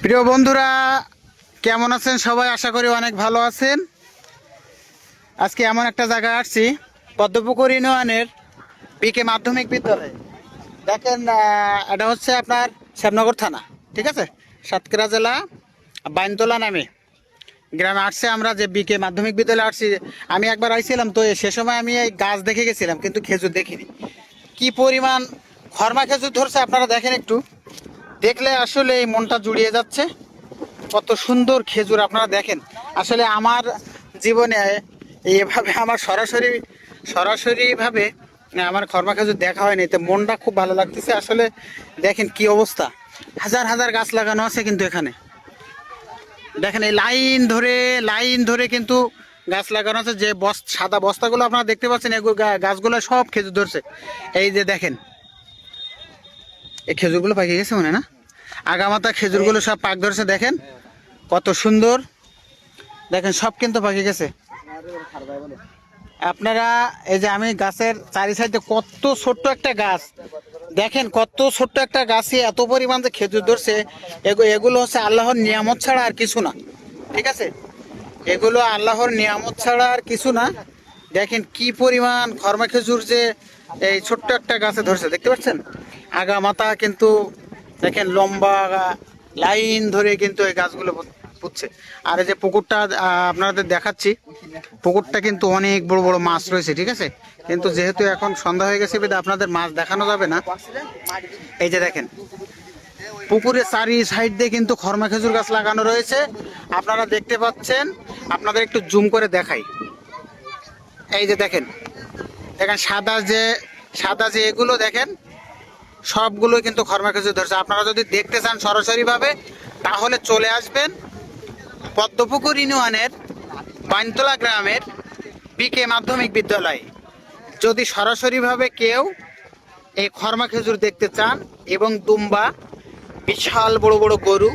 প্রিয় বন্ধুরা, কেমন আছেন সবাই? আশা করি অনেক ভালো আছেন। আজকে এমন একটা জায়গায় আসছি, পদ্মপুকুর ইউনিয়নের বিকে মাধ্যমিক বিদ্যালয়। দেখেন, এটা হচ্ছে আপনার শ্যামনগর থানা, ঠিক আছে, সাতক্ষীরা জেলা বাইনতলা নামে গ্রামে আসছে। আমরা যে বিকে মাধ্যমিক বিদ্যালয়ে আসছি, আমি একবার আইছিলাম তো, সে সময় আমি এই গাছ দেখে গেছিলাম, কিন্তু খেজুর দেখিনি। কি পরিমাণ খরমা খেজুর ধরছে আপনারা দেখেন, একটু দেখলে আসলে এই মনটা জুড়িয়ে যাচ্ছে। কত সুন্দর খেজুর আপনারা দেখেন। আসলে আমার জীবনে এভাবে আমার সরাসরিভাবে আমার খরমা খেজুর দেখা হয়নি, তো মনটা খুব ভালো লাগতেছে। আসলে দেখেন কি অবস্থা, হাজার হাজার গাছ লাগানো আছে কিন্তু এখানে। দেখেন এই লাইন ধরে কিন্তু গাছ লাগানো আছে। যে সাদা বস্তাগুলো আপনারা দেখতে পাচ্ছেন, এগুলো গাছগুলো সব খেজুর ধরছে। এই যে দেখেন, এই খেজুরগুলো পাকে গেছে মনে হয় না, আগামাতা খেজুরগুলো সব পাক ধরছে। দেখেন কত সুন্দর, দেখেন সব কিন্তু পাকে গেছে। আপনারা এই যে আমি গাছের চারি সাইডে কত ছোট্ট একটা গাছ দেখেন, কত ছোট্ট একটা গাছে এত পরিমাণ যে খেজুর ধরছে। এগুলো হচ্ছে আল্লাহর নিয়ামত ছাড়া আর কিছু না, ঠিক আছে। এগুলো আল্লাহর নিয়ামত ছাড়া আর কিছু না। দেখেন কি পরিমাণ খরমা খেজুর যে এই ছোট্ট একটা গাছে ধরছে, দেখতে পাচ্ছেন। আগা মাথা কিন্তু দেখেন লম্বা লাইন ধরে কিন্তু এই গাছগুলো পুঁতছে। আর এই যে পুকুরটা আপনাদের দেখাচ্ছি, পুকুরটা কিন্তু অনেক বড় বড় মাছ রয়েছে, ঠিক আছে। কিন্তু যেহেতু এখন সন্ধ্যা হয়ে গেছে, বিধে আপনাদের মাছ দেখানো যাবে না। এই যে দেখেন, পুকুরের চারি সাইড দিয়ে কিন্তু খরমা খেজুর গাছ লাগানো রয়েছে, আপনারা দেখতে পাচ্ছেন। আপনাদের একটু জুম করে দেখাই। এই যে দেখেন, সাদা যে এগুলো দেখেন, সবগুলো কিন্তু খরমা খেজুর ধরছে। আপনারা যদি দেখতে চান সরাসরিভাবে, তাহলে চলে আসবেন পদ্মপুকুর ইউনিয়নের বাইনতলা গ্রামের বিকে মাধ্যমিক বিদ্যালয়। যদি সরাসরিভাবে কেউ এই খরমা খেজুর দেখতে চান, এবং দুম্বা, বিশাল বড় বড় গরু,